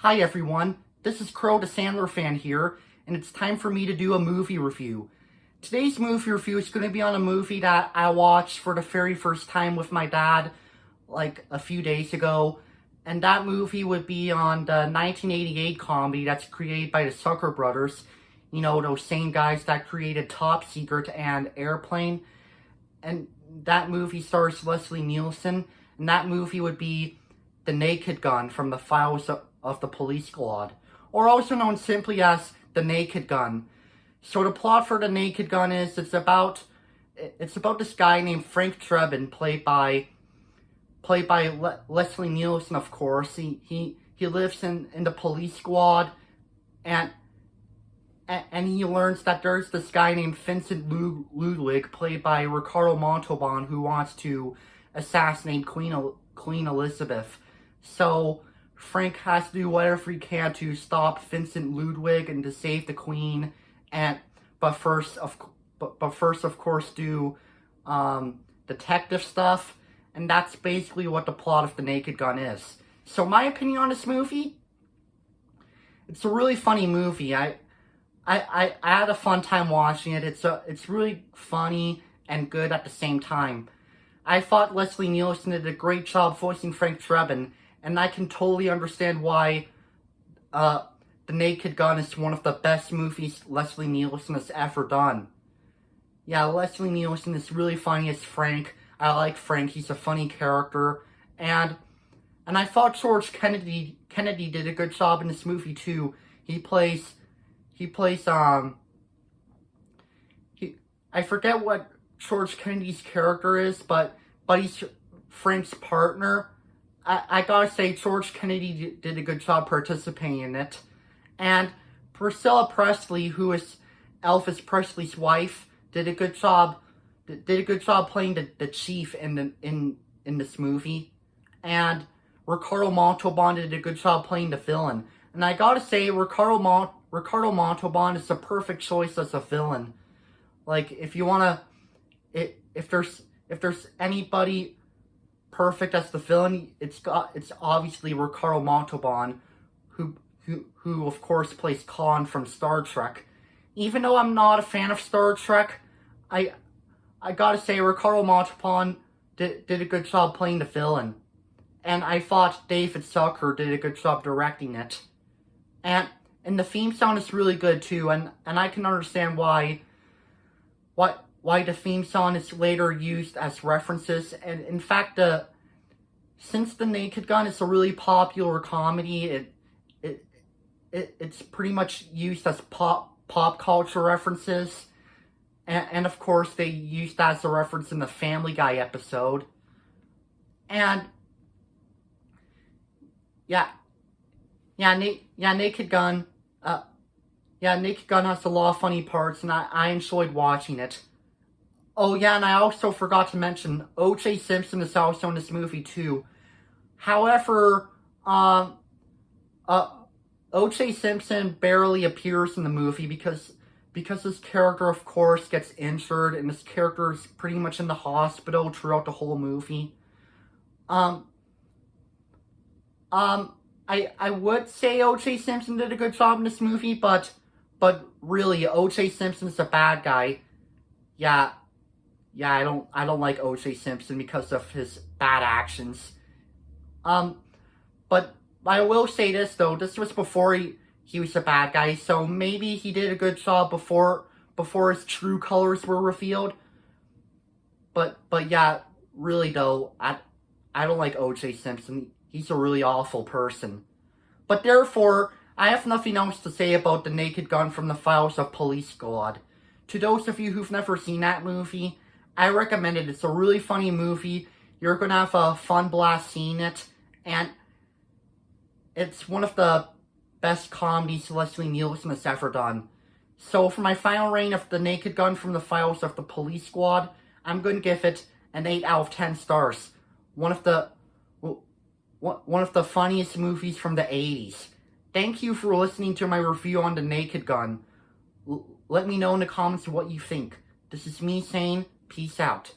Hi everyone, this is Crow the Sandler fan here, and it's time for me to do a movie review. Today's movie review is going to be on a movie that I watched for the very first time with my dad, like a few days ago, and that movie would be on the 1988 comedy that's created by the Zucker brothers. You know, those same guys that created Top Secret and Airplane. And that movie stars Leslie Nielsen, and that movie would be The Naked Gun from the Files of the Police Squad, or also known simply as The Naked Gun. So the plot for The Naked Gun is it's about this guy named Frank Drebin, played by Leslie Nielsen, of course. He lives in the police squad, and he learns that there's this guy named Vincent Ludwig, played by Ricardo Montalban, who wants to assassinate Queen Elizabeth. So Frank has to do whatever he can to stop Vincent Ludwig and to save the Queen, but first, of course, do detective stuff, and that's basically what the plot of The Naked Gun is. So my opinion on this movie, it's a really funny movie. I had a fun time watching it. It's really funny and good at the same time. I thought Leslie Nielsen did a great job voicing Frank Drebin, and I can totally understand why The Naked Gun is one of the best movies Leslie Nielsen has ever done. Yeah, Leslie Nielsen is really funny as Frank. I like Frank. He's a funny character. And I thought George Kennedy did a good job in this movie too. I forget what George Kennedy's character is, but he's Frank's partner. I gotta say, George Kennedy did a good job participating in it. And Priscilla Presley, who is Elvis Presley's wife, did a good job playing the chief in this movie. And Ricardo Montalban did a good job playing the villain. And I gotta say, Ricardo Montalban is the perfect choice as a villain. Like, if you wanna, if there's anybody perfect as the villain, it's obviously Ricardo Montalban, who of course plays Khan from Star Trek. Even though I'm not a fan of Star Trek, I gotta say Ricardo Montalban did a good job playing the villain. And I thought David Zucker did a good job directing it. And the theme song is really good too, and I can understand why the theme song is later used as references. And in fact, since The Naked Gun is a really popular comedy, it's pretty much used as pop culture references. And of course, they used that as a reference in the Family Guy episode. And Naked Gun. Naked Gun has a lot of funny parts, and I enjoyed watching it. Oh yeah, and I also forgot to mention, O.J. Simpson is also in this movie too. However, O.J. Simpson barely appears in the movie because his character, of course, gets injured, and his character is pretty much in the hospital throughout the whole movie. I would say O.J. Simpson did a good job in this movie, but really, O.J. Simpson is a bad guy. Yeah, I don't like O.J. Simpson because of his bad actions. But I will say this though, this was before he was a bad guy, so maybe he did a good job before his true colors were revealed. But yeah, really though, I don't like O.J. Simpson. He's a really awful person. But therefore, I have nothing else to say about The Naked Gun from the Files of Police Squad. To those of you who've never seen that movie, I recommend it. It's a really funny movie. You're gonna have a fun blast seeing it, and it's one of the best comedies Leslie Nielsen has ever done. So for my final rating of The Naked Gun from the Files of the Police Squad, I'm going to give it an 8 out of 10 stars. One of the funniest movies from the 80s. Thank you for listening to my review on The Naked Gun. Let me know in the comments what you think. This is me saying, peace out.